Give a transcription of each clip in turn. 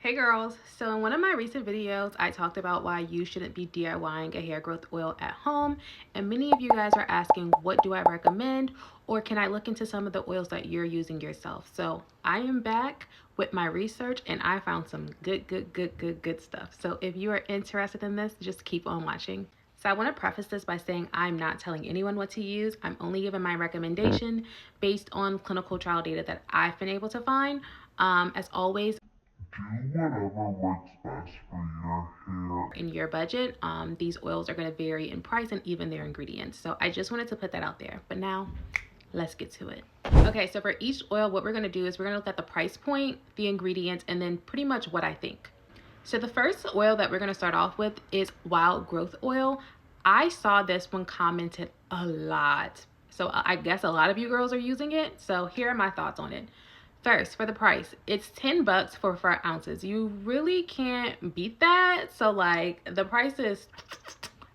Hey girls, so in one of my recent videos, I talked about why you shouldn't be DIYing a hair growth oil at home, and many of you guys are asking what do I recommend, or can I look into some of the oils that you're using yourself? So I am back with my research and I found some good stuff. So if you are interested in this, just keep on watching. So I want to preface this by saying I'm not telling anyone what to use. I'm only giving my recommendation based on clinical trial data that I've been able to find. As always, do whatever works best for your hair and your budget. These oils are going to vary in price and even their ingredients. So I just wanted to put that out there. But now let's get to it. Okay, so for each oil, what we're going to do is we're going to look at the price point, the ingredients, and then pretty much what I think. So the first oil that we're going to start off with is Wild Growth Oil. I saw this one commented a lot. So I guess a lot of you girls are using it. So here are my thoughts on it. First, for the price, it's $10 for 4 ounces. You really can't beat that. So like the price is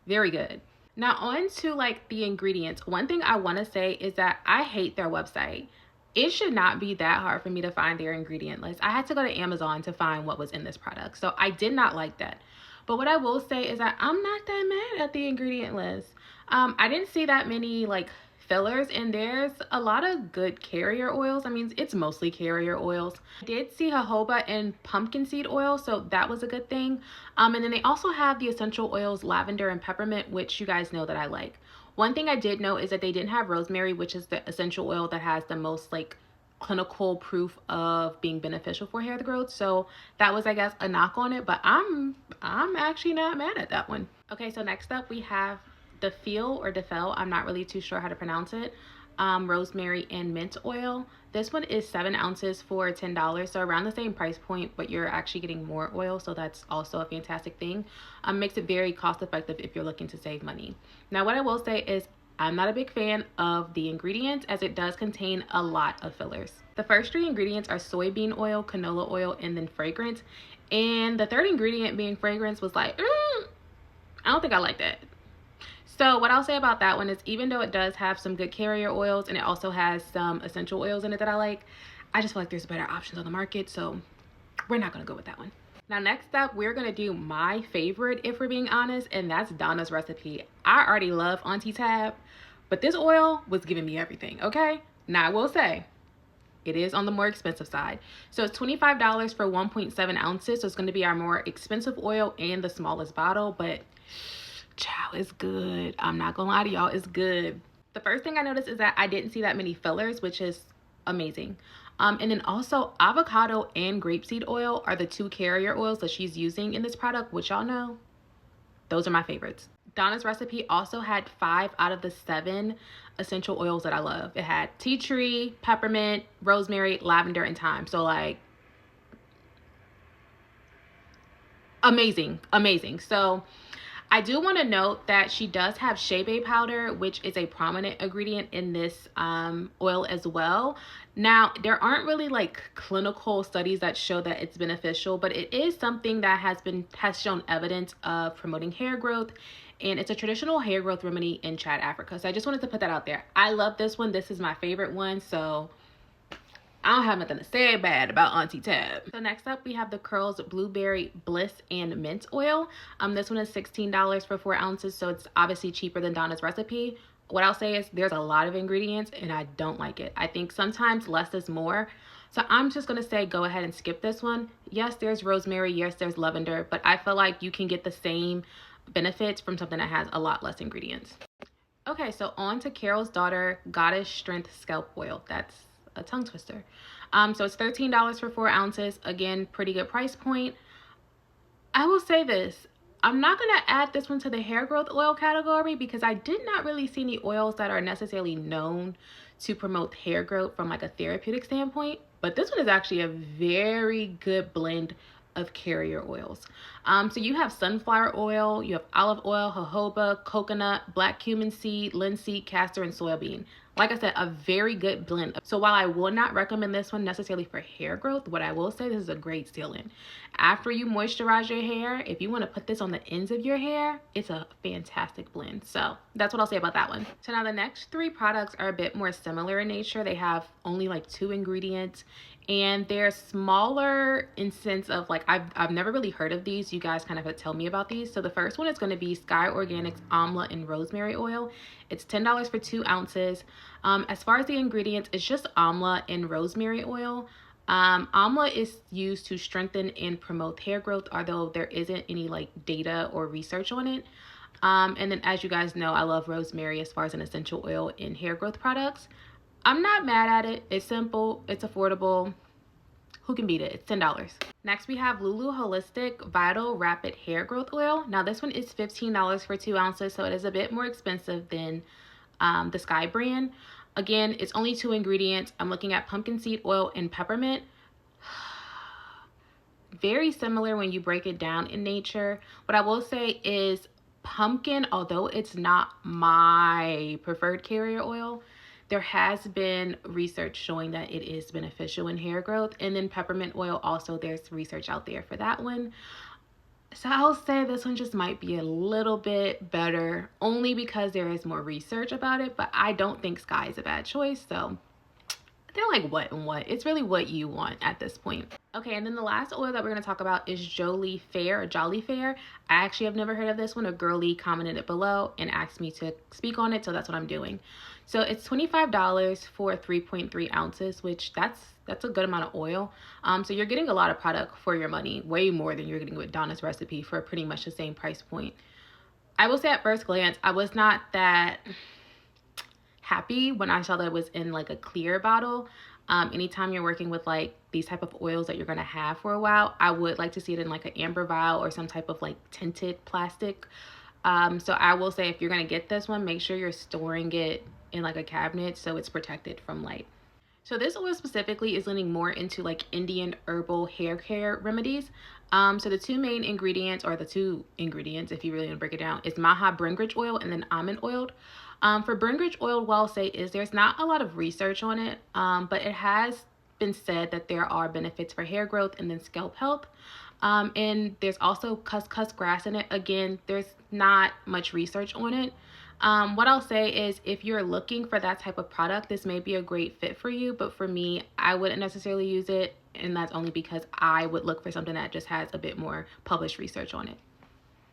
very good. Now on to like the ingredients. One thing I want to say is that I hate their website. It should not be that hard for me to find their ingredient list. I had to go to Amazon to find what was in this product. So I did not like that. But what I will say is that I'm not that mad at the ingredient list. I didn't see that many like fillers, and there's a lot of good carrier oils. I mean, it's mostly carrier oils. I did see jojoba and pumpkin seed oil, so that was a good thing. And then they also have the essential oils lavender and peppermint, which you guys know that I like. One thing I did know is that they didn't have rosemary, which is the essential oil that has the most like clinical proof of being beneficial for hair growth. So that was, I guess, a knock on it, but I'm actually not mad at that one. Okay, so next up we have the Defel, I'm not really too sure how to pronounce it, rosemary and mint oil. This one is 7 ounces for $10, so around the same price point, but you're actually getting more oil, so that's also a fantastic thing. Makes it very cost effective if you're looking to save money. Now what I will say is I'm not a big fan of the ingredients, as it does contain a lot of fillers. The first 3 ingredients are soybean oil, canola oil, and then fragrance. And the third ingredient being fragrance was like, I don't think I like that. So what I'll say about that one is, even though it does have some good carrier oils and it also has some essential oils in it that I like, I just feel like there's better options on the market, so we're not going to go with that one. Now next up, we're going to do my favorite, if we're being honest, and that's Donna's Recipe. I already love Auntie Tab, but this oil was giving me everything, okay? Now I will say, it is on the more expensive side. So it's $25 for 1.7 ounces, so it's going to be our more expensive oil and the smallest bottle, but child, it's good. I'm not gonna lie to y'all, it's good. The first thing I noticed is that I didn't see that many fillers, which is amazing. And then also avocado and grapeseed oil are the 2 carrier oils that she's using in this product, which y'all know, those are my favorites. Donna's Recipe also had 5 out of the 7 essential oils that I love. It had tea tree, peppermint, rosemary, lavender, and thyme. So like, amazing. So I do want to note that she does have shea butter powder, which is a prominent ingredient in this oil as well. Now, there aren't really like clinical studies that show that it's beneficial, but it is something that has shown evidence of promoting hair growth, and it's a traditional hair growth remedy in Chad, Africa. So I just wanted to put that out there. I love this one. This is my favorite one, so I don't have nothing to say bad about Auntie Tab. So next up, we have the Curls Blueberry Bliss and Mint Oil. This one is $16 for 4 ounces, so it's obviously cheaper than Donna's Recipe. What I'll say is there's a lot of ingredients and I don't like it. I think sometimes less is more. So I'm just gonna say go ahead and skip this one. Yes, there's rosemary, yes, there's lavender, but I feel like you can get the same benefits from something that has a lot less ingredients. Okay, so on to Carol's Daughter Goddess Strength Scalp Oil. That's a tongue twister. So it's $13 for 4 ounces. Again, pretty good price point. I will say this, I'm not going to add this one to the hair growth oil category because I did not really see any oils that are necessarily known to promote hair growth from like a therapeutic standpoint, but this one is actually a very good blend of carrier oils. So you have sunflower oil, you have olive oil, jojoba, coconut, black cumin seed, linseed, castor, and soybean. Like I said, a very good blend. So while I will not recommend this one necessarily for hair growth, what I will say, this is a great sealant. After you moisturize your hair, if you want to put this on the ends of your hair, it's a fantastic blend. So that's what I'll say about that one. So now the next 3 products are a bit more similar in nature. They have only like 2 ingredients, and they're smaller in sense of like I've never really heard of these. You guys kind of tell me about these. So the first one is going to be Sky Organics Amla and Rosemary Oil. It's $10 for 2 ounces. As far as the ingredients, it's just amla and rosemary oil. Amla is used to strengthen and promote hair growth, although there isn't any like data or research on it. And then, as you guys know, I love rosemary as far as an essential oil in hair growth products. I'm not mad at it. It's simple, it's affordable. Who can beat it? It's $10. Next, we have Lulu Holistic Vital Rapid Hair Growth Oil. Now, this one is $15 for 2 ounces, so it is a bit more expensive than the Sky brand. Again, it's only 2 ingredients. I'm looking at pumpkin seed oil and peppermint. Very similar when you break it down in nature. What I will say is pumpkin, although it's not my preferred carrier oil, there has been research showing that it is beneficial in hair growth. And then peppermint oil, also there's research out there for that one. So I'll say this one just might be a little bit better only because there is more research about it, but I don't think Sky is a bad choice. So they're like what and what. It's really what you want at this point. Okay, and then the last oil that we're going to talk about is Jolie Fair or Jolly Fair. I actually have never heard of this one. A girlie commented it below and asked me to speak on it, so that's what I'm doing. So it's $25 for 3.3 ounces, which that's a good amount of oil. So you're getting a lot of product for your money, way more than you're getting with Donna's Recipe for pretty much the same price point. I will say at first glance, I was not that happy when I saw that it was in like a clear bottle. Anytime you're working with like these type of oils that you're going to have for a while, I would like to see it in like an amber vial or some type of like tinted plastic. So I will say if you're going to get this one, make sure you're storing it in like a cabinet so it's protected from light. So this oil specifically is leaning more into like Indian herbal hair care remedies. So the 2 main ingredients, or the 2 ingredients if you really want to break it down, is Maha Bringridge oil and then almond oil. For Bringridge oil, what I'll say is there's not a lot of research on it, but it has been said that there are benefits for hair growth and then scalp health. And there's also cuscus grass in it. Again, there's not much research on it. What I'll say is if you're looking for that type of product, this may be a great fit for you, but for me, I wouldn't necessarily use it, and that's only because I would look for something that just has a bit more published research on it.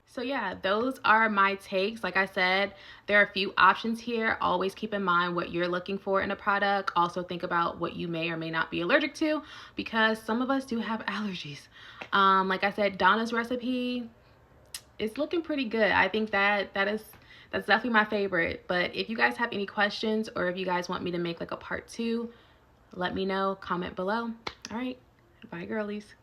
So yeah, those are my takes. Like I said, there are a few options here. Always keep in mind what you're looking for in a product. Also think about what you may or may not be allergic to, because some of us do have allergies. Like I said, Donna's Recipe is looking pretty good. I think that's definitely my favorite. But if you guys have any questions, or if you guys want me to make like a part 2, let me know. Comment below. All right, bye girlies.